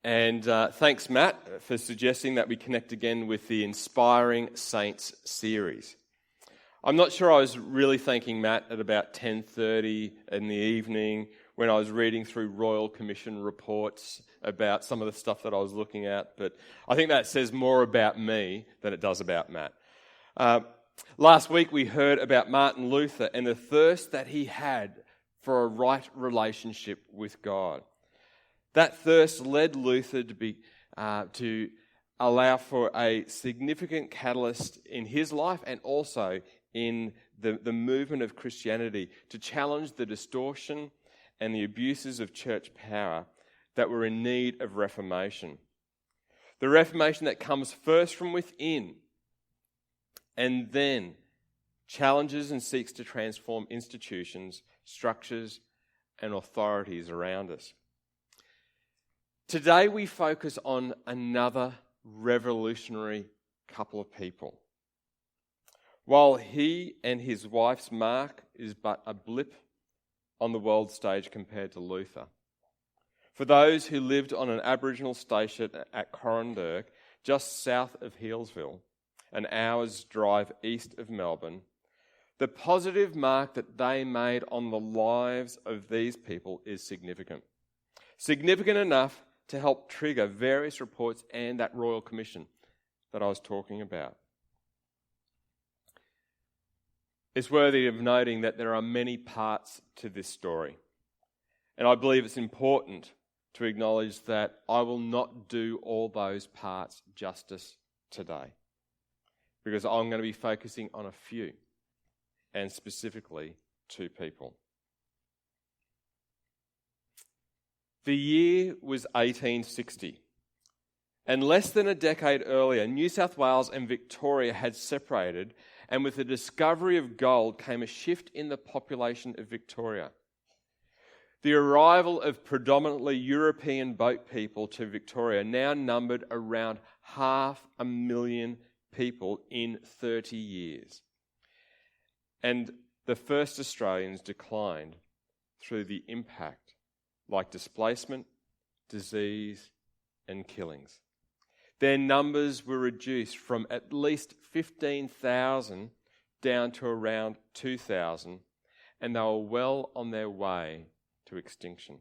And thanks, Matt, for suggesting that we connect again with the Inspiring Saints series. I'm not sure I was really thanking Matt at about 10:30 in the evening when I was reading through Royal Commission reports about some of the stuff that I was looking at, but I think that says more about me than it does about Matt. Last week we heard about Martin Luther and the thirst that he had for a right relationship with God. That thirst led Luther to allow for a significant catalyst in his life and also in the movement of Christianity to challenge the distortion and the abuses of church power that were in need of reformation. The reformation that comes first from within and then challenges and seeks to transform institutions, structures, and authorities around us. Today we focus on another revolutionary couple of people. While he and his wife's mark is but a blip on the world stage compared to Luther. For those who lived on an Aboriginal station at Coranderrk, just south of Healesville, an hour's drive east of Melbourne, the positive mark that they made on the lives of these people is significant. Significant enough to help trigger various reports and that Royal Commission that I was talking about. It's worthy of noting that there are many parts to this story. And I believe it's important to acknowledge that I will not do all those parts justice today, because I'm going to be focusing on a few, and specifically two people. The year was 1860, and less than a decade earlier, New South Wales and Victoria had separated, and with the discovery of gold came a shift in the population of Victoria. The arrival of predominantly European boat people to Victoria now numbered around 500,000 people in 30 years. And the first Australians declined through the impact, like displacement, disease, and killings. Their numbers were reduced from at least 15,000 down to around 2,000, and they were well on their way to extinction.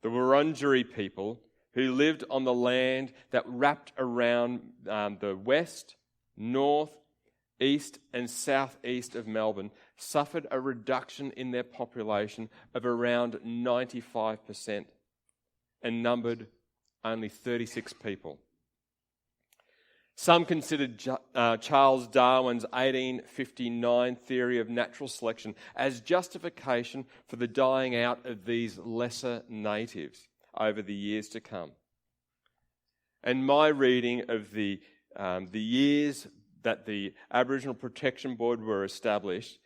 The Wurundjeri people, who lived on the land that wrapped around the west, north, east and southeast of Melbourne, suffered a reduction in their population of around 95% and numbered only 36 people. Some considered Charles Darwin's 1859 theory of natural selection as justification for the dying out of these lesser natives over the years to come. And my reading of the years that the Aboriginal Protection Board were established,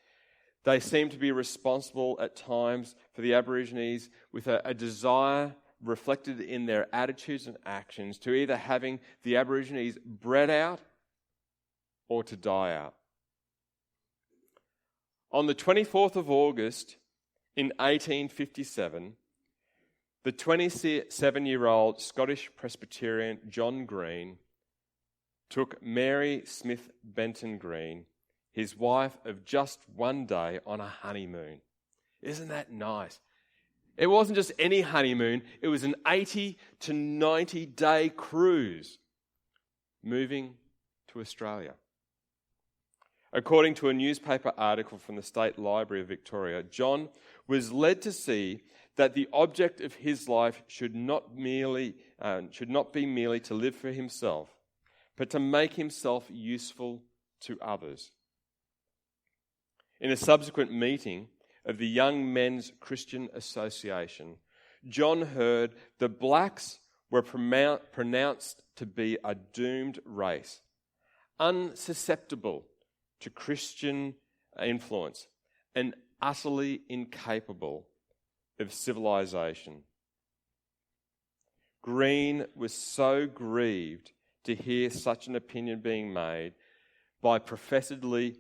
they seem to be responsible at times for the Aborigines with a desire reflected in their attitudes and actions to either having the Aborigines bred out or to die out. On the 24th of August in 1857, the 27-year-old Scottish Presbyterian John Green took Mary Smith Benton Green, his wife of just one day, on a honeymoon. Isn't that nice? It wasn't just any honeymoon, it was an 80 to 90-day cruise moving to Australia. According to a newspaper article from the State Library of Victoria, John was led to see that the object of his life should not be merely to live for himself, but to make himself useful to others. In a subsequent meeting of the Young Men's Christian Association, John heard the blacks were pronounced to be a doomed race, unsusceptible to Christian influence and utterly incapable of civilization. Green was so grieved to hear such an opinion being made by professedly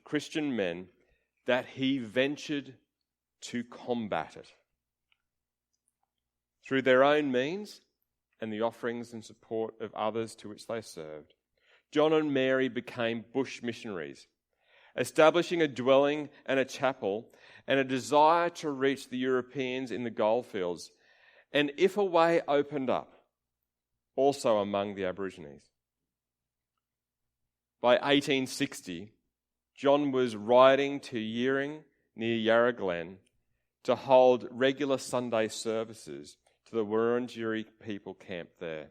Christian men that he ventured to combat it. through their own means and the offerings and support of others to which they served. John and Mary became bush missionaries, establishing a dwelling and a chapel and a desire to reach the Europeans in the goldfields, and if a way opened up, also among the Aborigines. By 1860, John was riding to Yeering near Yarra Glen to hold regular Sunday services to the Wurundjeri people camped there.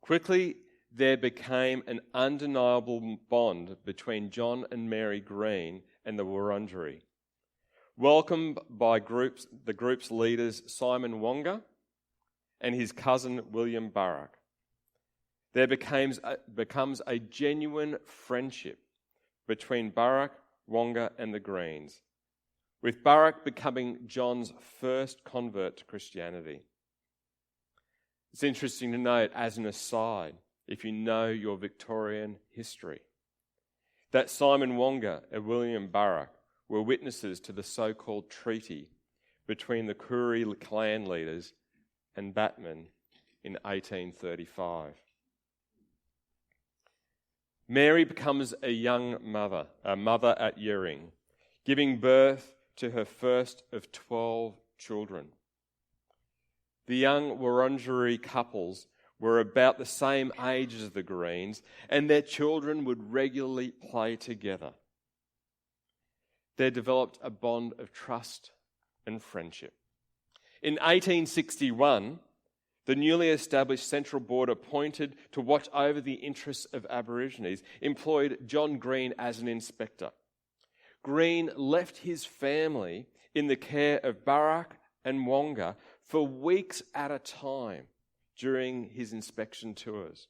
Quickly, there became an undeniable bond between John and Mary Green and the Wurundjeri. Welcomed by the group's leaders Simon Wonga and his cousin William Burrock, there becomes a genuine friendship between Burrock, Wonga and the Greens, with Burrock becoming John's first convert to Christianity. It's interesting to note, as an aside, if you know your Victorian history, that Simon Wonga and William Burrock were witnesses to the so-called treaty between the Koori clan leaders and Batman in 1835. Mary becomes a mother at Yeering, giving birth to her first of 12 children. The young Wurundjeri couples were about the same age as the Greens, and their children would regularly play together. There developed a bond of trust and friendship. In 1861, the newly established Central Board, appointed to watch over the interests of Aborigines, employed John Green as an inspector. Green left his family in the care of Burrock and Wonga for weeks at a time during his inspection tours.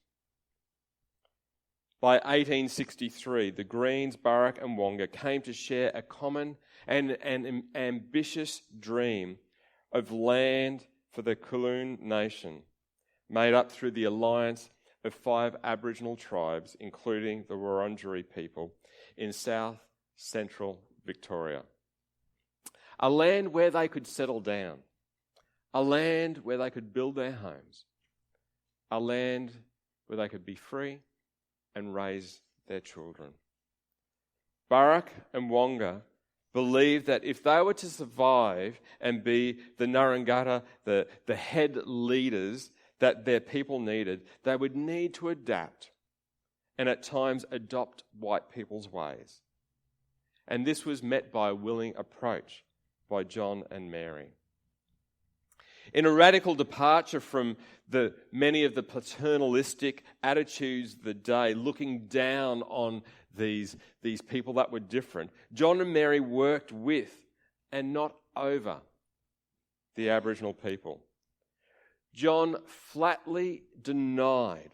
By 1863, the Greens, Burrock and Wonga came to share a common and an ambitious dream of land for the Kulin Nation, made up through the alliance of 5 Aboriginal tribes, including the Wurundjeri people, in south-central Victoria. A land where they could settle down, a land where they could build their homes, a land where they could be free and raise their children. Burrock and Wonga believed that if they were to survive and be the Narangata, the head leaders that their people needed, they would need to adapt and at times adopt white people's ways. And this was met by a willing approach by John and Mary. In a radical departure from many of the paternalistic attitudes of the day, looking down on these people that were different, John and Mary worked with and not over the Aboriginal people. John flatly denied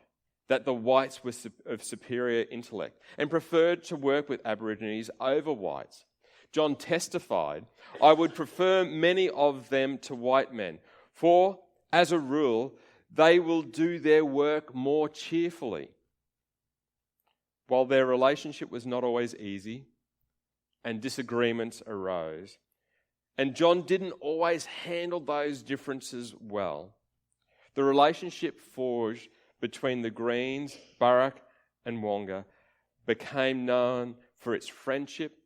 that the whites were of superior intellect and preferred to work with Aborigines over whites. John testified, "I would prefer many of them to white men, for, as a rule, they will do their work more cheerfully." While their relationship was not always easy and disagreements arose, and John didn't always handle those differences well, the relationship forged between the Greens, Burrock and Wonga became known for its friendship,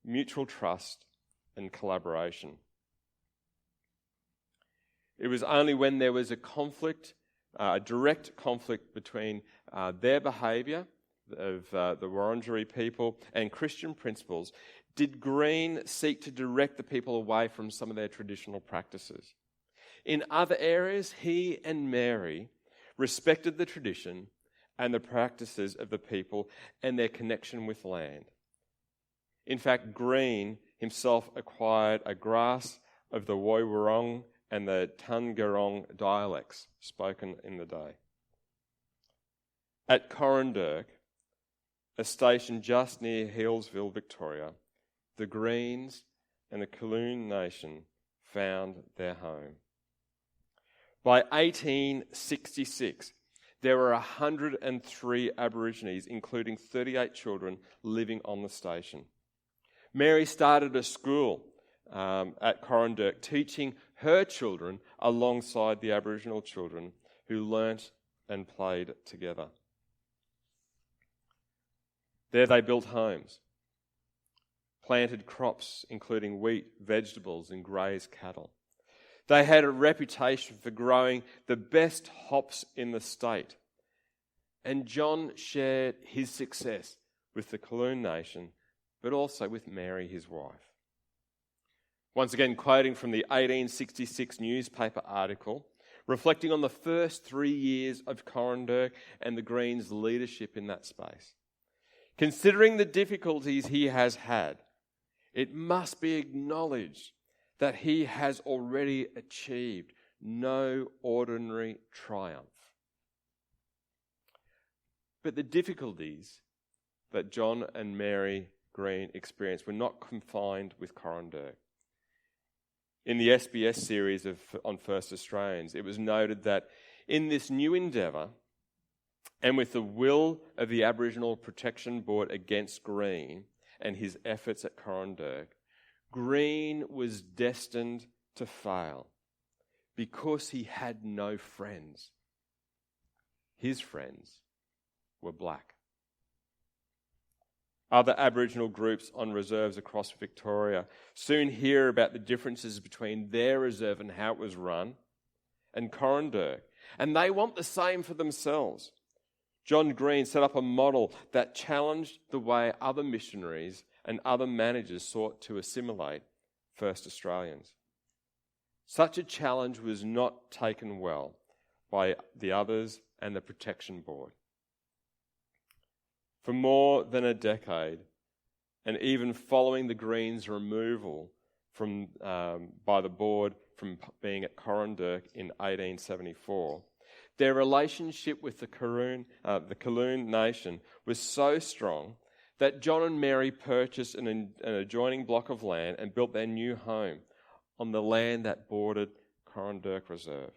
mutual trust and collaboration. It was only when there was a conflict, a direct conflict between their behaviour of the Wurundjeri people and Christian principles, did Green seek to direct the people away from some of their traditional practices. In other areas, he and Mary respected the tradition and the practices of the people and their connection with land. In fact, Green himself acquired a grasp of the Woiwurrung and the Tungarong dialects spoken in the day. At Coranderrk, a station just near Healesville, Victoria, the Greens and the Kulin Nation found their home. By 1866, there were 103 Aborigines, including 38 children, living on the station. Mary started a school at Coranderrk, teaching her children alongside the Aboriginal children who learnt and played together. There they built homes, planted crops including wheat, vegetables, and grazed cattle. They had a reputation for growing the best hops in the state. And John shared his success with the Kulin Nation, but also with Mary, his wife. Once again, quoting from the 1866 newspaper article, reflecting on the first 3 years of Coranderrk and the Greens' leadership in that space. Considering the difficulties he has had, it must be acknowledged that he has already achieved no ordinary triumph. But the difficulties that John and Mary Green experienced were not confined with Coranderrk. In the SBS series on First Australians, it was noted that in this new endeavour, and with the will of the Aboriginal Protection Board against Green and his efforts at Coranderrk, Green was destined to fail because he had no friends. His friends were black. Other Aboriginal groups on reserves across Victoria soon hear about the differences between their reserve and how it was run and Coranderrk, and they want the same for themselves. John Green set up a model that challenged the way other missionaries and other managers sought to assimilate First Australians. Such a challenge was not taken well by the others and the Protection Board. For more than a decade, and even following the Greens' removal by the board from being at Coranderrk in 1874, their relationship with the Kulin Nation was so strong that John and Mary purchased an adjoining block of land and built their new home on the land that bordered Coranderrk Reserve.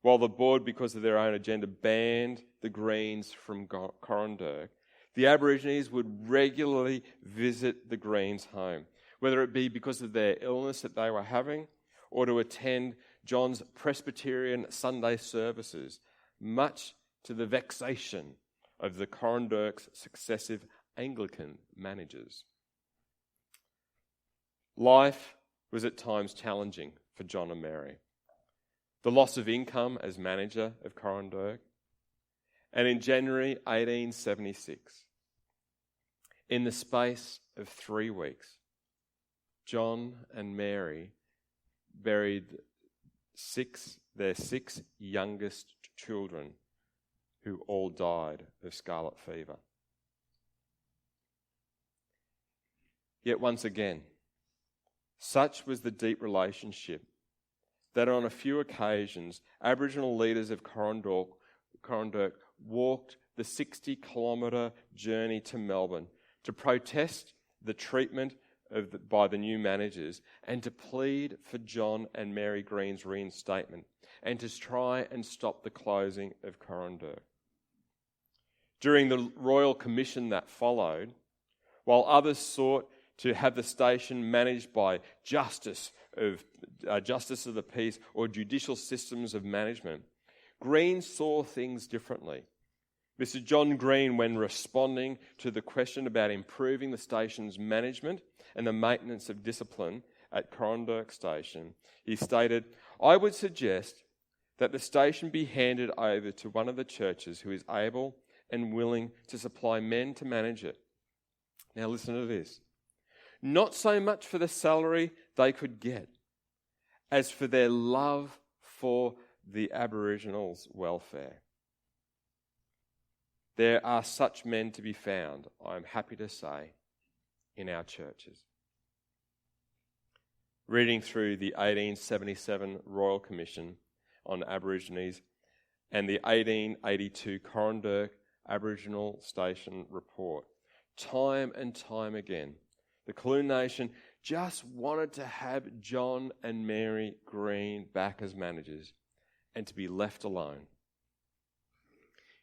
While the board, because of their own agenda, banned the Greens from Coranderrk, the Aborigines would regularly visit the Greens' home, whether it be because of their illness that they were having or to attend John's Presbyterian Sunday services, much to the vexation of the Coranderrk's successive Anglican managers. Life was at times challenging for John and Mary. The loss of income as manager of Coranderrk, and in January 1876, in the space of 3 weeks, John and Mary buried their six youngest children, who all died of scarlet fever. Yet once again, such was the deep relationship that on a few occasions, Aboriginal leaders of Coranderrk walked the 60-kilometre journey to Melbourne to protest the treatment by the new managers and to plead for John and Mary Green's reinstatement and to try and stop the closing of Coranderrk. During the Royal Commission that followed, while others sought to have the station managed by justice of the peace or judicial systems of management, Green saw things differently. Mr. John Green, when responding to the question about improving the station's management and the maintenance of discipline at Coranderrk Station, he stated, "I would suggest that the station be handed over to one of the churches who is able and willing to supply men to manage it." Now listen to this. "Not so much for the salary they could get, as for their love for the Aboriginals' welfare. There are such men to be found, I am happy to say, in our churches." Reading through the 1877 Royal Commission on Aborigines and the 1882 Coranderrk Aboriginal Station Report, time and time again, the Kulin Nation just wanted to have John and Mary Green back as managers and to be left alone.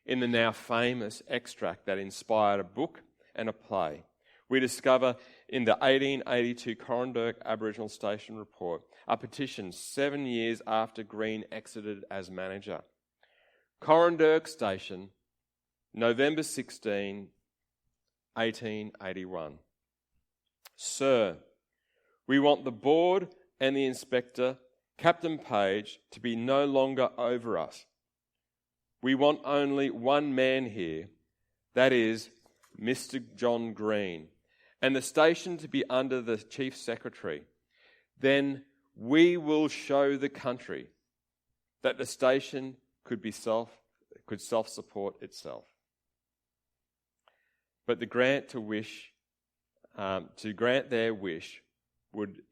In the now famous extract that inspired a book and a play, we discover in the 1882 Coranderrk Aboriginal Station report a petition 7 years after Green exited as manager. Coranderrk Station, November 16, 1881. Sir, we want the board and the inspector, Captain Page, to be no longer over us. We want only one man here, that is, Mr. John Green, and the station to be under the Chief Secretary. Then we will show the country that the station could self-support itself. But to grant their wish would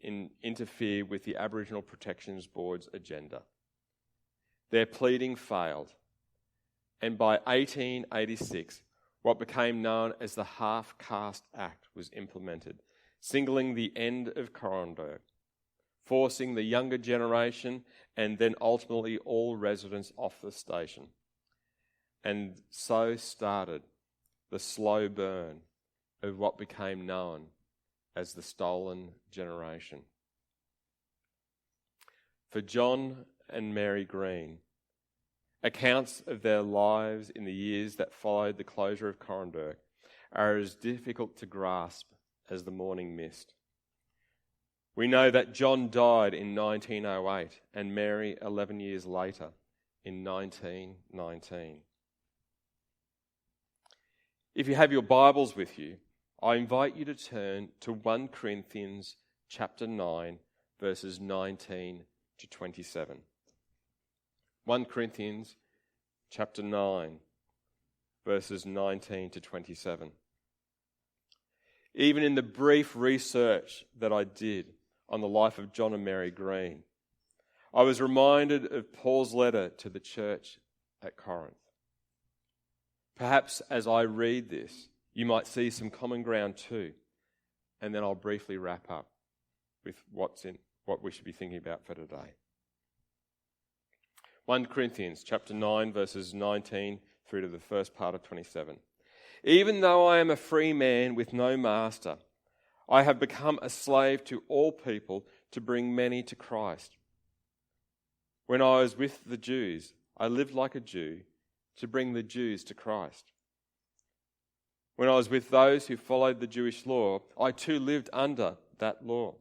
interfere with the Aboriginal Protections Board's agenda. Their pleading failed, and by 1886, what became known as the Half-Caste Act was implemented, singling the end of Coranderrk, forcing the younger generation and then ultimately all residents off the station. And so started the slow burn of what became known as the stolen generation. For John and Mary Green, accounts of their lives in the years that followed the closure of Coranderrk are as difficult to grasp as the morning mist. We know that John died in 1908 and Mary 11 years later in 1919. If you have your Bibles with you, I invite you to turn to 1 Corinthians chapter 9, verses 19 to 27. 1 Corinthians chapter 9, verses 19 to 27. Even in the brief research that I did on the life of John and Mary Green, I was reminded of Paul's letter to the church at Corinth. Perhaps as I read this, you might see some common ground too, and then I'll briefly wrap up with what we should be thinking about for today. 1 Corinthians chapter 9, verses 19 through to the first part of 27. Even though I am a free man with no master, I have become a slave to all people to bring many to Christ. When I was with the Jews, I lived like a Jew to bring the Jews to Christ. When I was with those who followed the Jewish law, I too lived under that law.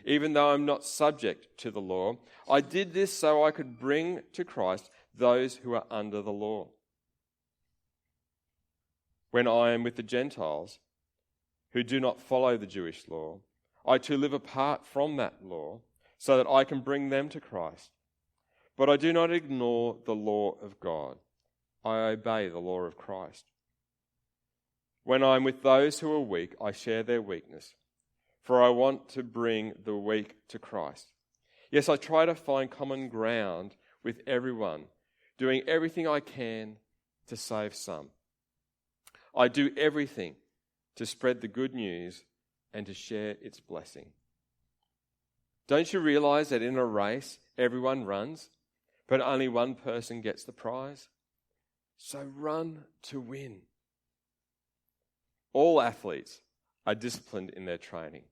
Even though I'm not subject to the law, I did this so I could bring to Christ those who are under the law. When I am with the Gentiles, who do not follow the Jewish law, I too live apart from that law, so that I can bring them to Christ. But I do not ignore the law of God. I obey the law of Christ. When I am with those who are weak, I share their weakness, for I want to bring the weak to Christ. Yes, I try to find common ground with everyone, doing everything I can to save some. I do everything to spread the good news and to share its blessing. Don't you realize that in a race, everyone runs, but only one person gets the prize? So run to win. All athletes are disciplined in their training.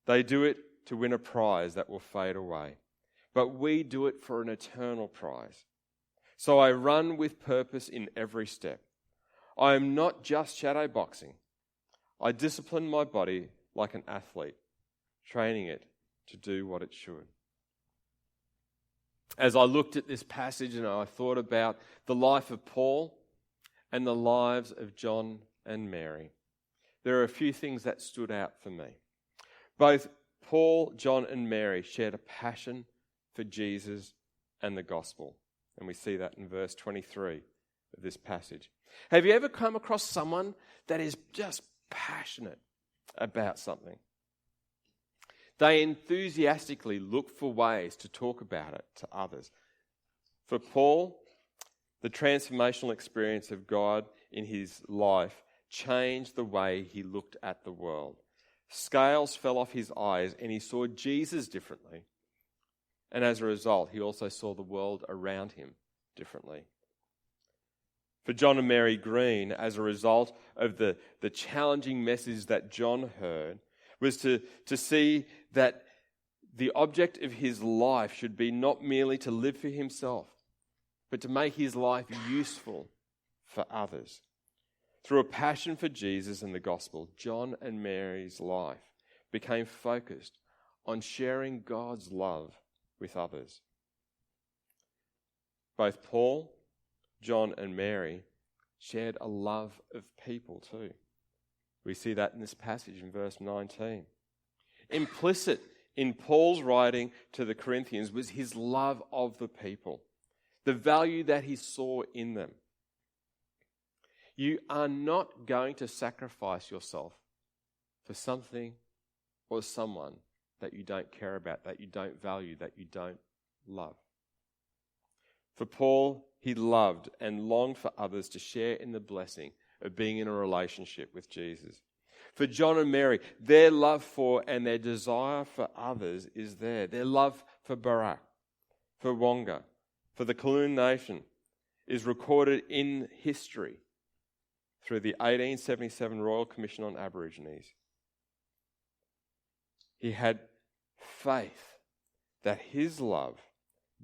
They do it to win a prize that will fade away, but we do it for an eternal prize. So I run with purpose in every step. I am not just shadow boxing. I discipline my body like an athlete, training it to do what it should. As I looked at this passage and I thought about the life of Paul and the lives of John and Mary, there are a few things that stood out for me. Both Paul, John, and Mary shared a passion for Jesus and the gospel. And we see that in verse 23 of this passage. Have you ever come across someone that is just passionate about something? They enthusiastically look for ways to talk about it to others. For Paul, the transformational experience of God in his life changed the way he looked at the world. Scales fell off his eyes and he saw Jesus differently. And as a result, he also saw the world around him differently. For John and Mary Green, as a result of the challenging message that John heard, was to see that the object of his life should be not merely to live for himself, but to make his life useful for others. Through a passion for Jesus and the gospel, John and Mary's life became focused on sharing God's love with others. Both Paul, John and Mary shared a love of people too. We see that in this passage in verse 19. Implicit in Paul's writing to the Corinthians was his love of the people, the value that he saw in them. You are not going to sacrifice yourself for something or someone that you don't care about, that you don't value, that you don't love. For Paul, he loved and longed for others to share in the blessing of being in a relationship with Jesus. For John and Mary, their love for and their desire for others is there. Their love for Barak, for Wonga, for the Kulin Nation is recorded in history through the 1877 Royal Commission on Aborigines. He had faith that his love,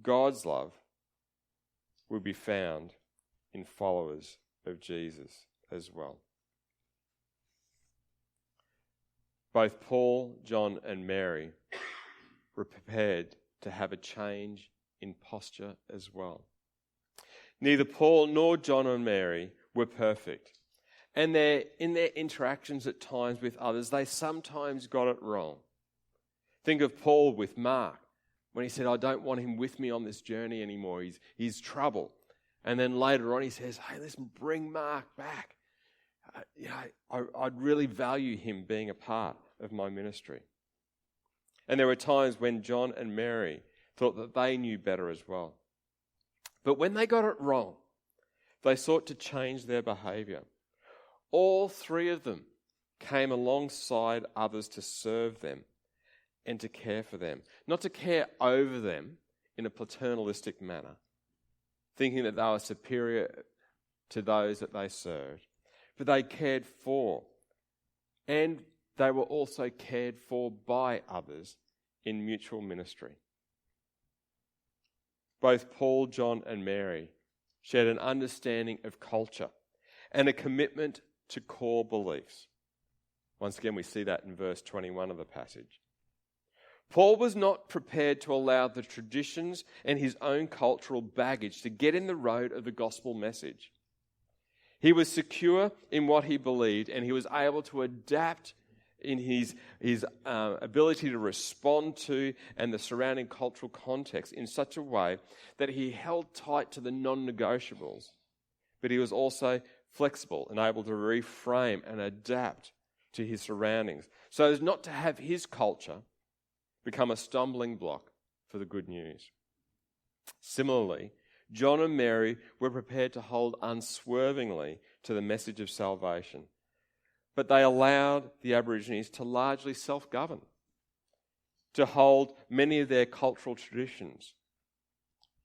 God's love, would be found in followers of Jesus as well. Both Paul, John, and Mary were prepared to have a change in posture as well. Neither Paul nor John and Mary were perfect. And in their interactions at times with others, they sometimes got it wrong. Think of Paul with Mark, when he said, I don't want him with me on this journey anymore. He's trouble. And then later on he says, hey, listen, bring Mark back. I'd really value him being a part of my ministry. And there were times when John and Mary thought that they knew better as well. But when they got it wrong, they sought to change their behaviour. All three of them came alongside others to serve them and to care for them. Not to care over them in a paternalistic manner, thinking that they were superior to those that they served, but they cared for, and they were also cared for by others in mutual ministry. Both Paul, John, and Mary shared an understanding of culture and a commitment to core beliefs. Once again, we see that in verse 21 of the passage. Paul was not prepared to allow the traditions and his own cultural baggage to get in the road of the gospel message. He was secure in what he believed, and he was able to adapt in his ability to respond to and the surrounding cultural context in such a way that he held tight to the non-negotiables, but he was also flexible and able to reframe and adapt to his surroundings so as not to have his culture become a stumbling block for the good news. Similarly, John and Mary were prepared to hold unswervingly to the message of salvation, but they allowed the Aborigines to largely self-govern, to hold many of their cultural traditions.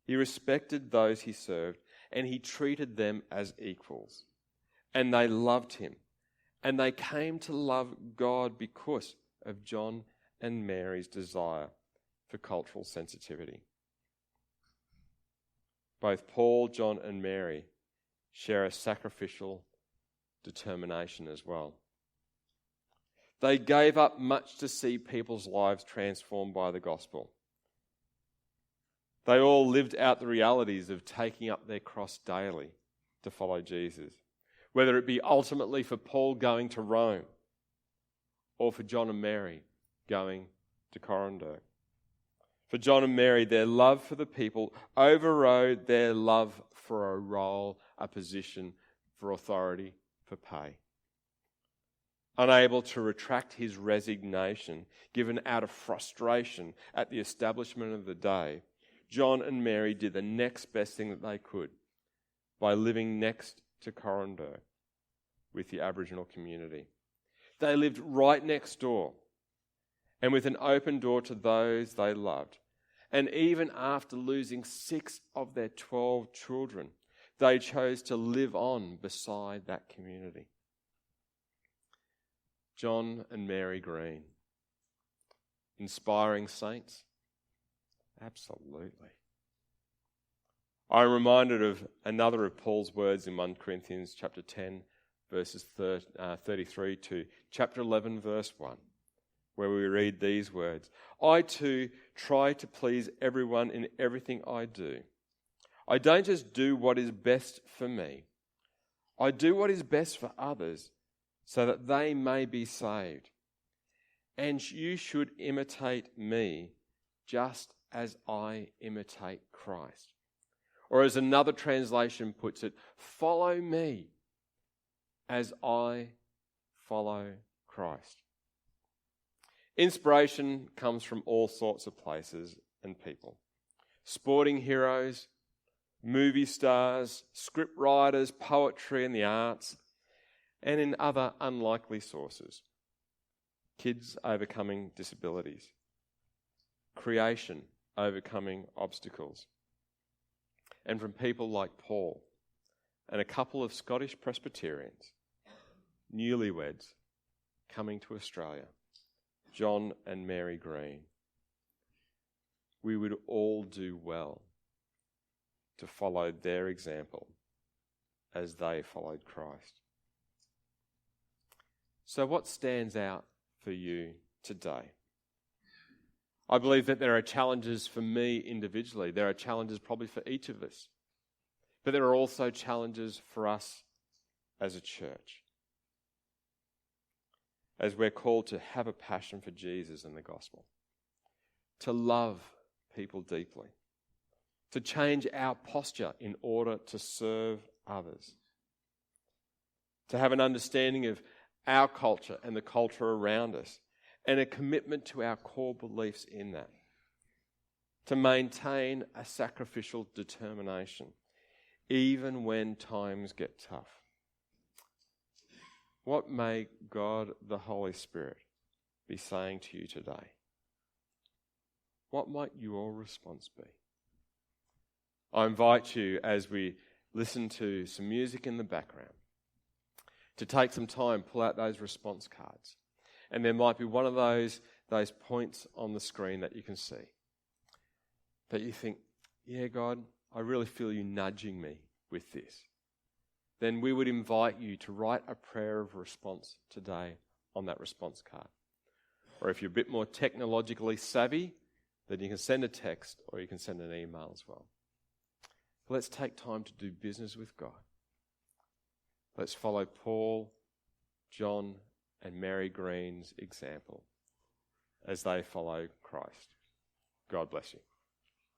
He respected those he served, and he treated them as equals. And they loved him, and they came to love God because of John and Mary's desire for cultural sensitivity. Both Paul, John, and Mary share a sacrificial determination as well. They gave up much to see people's lives transformed by the gospel. They all lived out the realities of taking up their cross daily to follow Jesus, whether it be ultimately for Paul going to Rome or for John and Mary going to Coranderrk. For John and Mary, their love for the people overrode their love for a role, a position, for authority, for pay. Unable to retract his resignation, given out of frustration at the establishment of the day, John and Mary did the next best thing that they could by living next to Coranderrk with the Aboriginal community. They lived right next door and with an open door to those they loved. And even after losing 6 of their 12 children, they chose to live on beside that community. John and Mary Green, inspiring saints? Absolutely. I'm reminded of another of Paul's words in 1 Corinthians chapter 10, verses 33 to chapter 11, verse 1, where we read these words. I too try to please everyone in everything I do. I don't just do what is best for me. I do what is best for others so that they may be saved. And you should imitate me just as I imitate Christ. Or as another translation puts it, follow me as I follow Christ. Inspiration comes from all sorts of places and people. Sporting heroes, movie stars, script writers, poetry and the arts, and in other unlikely sources. Kids overcoming disabilities. Creation overcoming obstacles. And from people like Paul and a couple of Scottish Presbyterians, newlyweds coming to Australia, John and Mary Green. We would all do well to follow their example as they followed Christ. So what stands out for you today? I believe that there are challenges for me individually. There are challenges probably for each of us. But there are also challenges for us as a church, as we're called to have a passion for Jesus and the gospel, to love people deeply, to change our posture in order to serve others, to have an understanding of our culture and the culture around us, and a commitment to our core beliefs in that, to maintain a sacrificial determination, even when times get tough. What may God, the Holy Spirit, be saying to you today? What might your response be? I invite you, as we listen to some music in the background, to take some time, pull out those response cards. And there might be one of those points on the screen that you can see that you think, yeah, God, I really feel you nudging me with this. Then we would invite you to write a prayer of response today on that response card. Or if you're a bit more technologically savvy, then you can send a text or you can send an email as well. Let's take time to do business with God. Let's follow Paul, John, and Mary Green's example as they follow Christ. God bless you.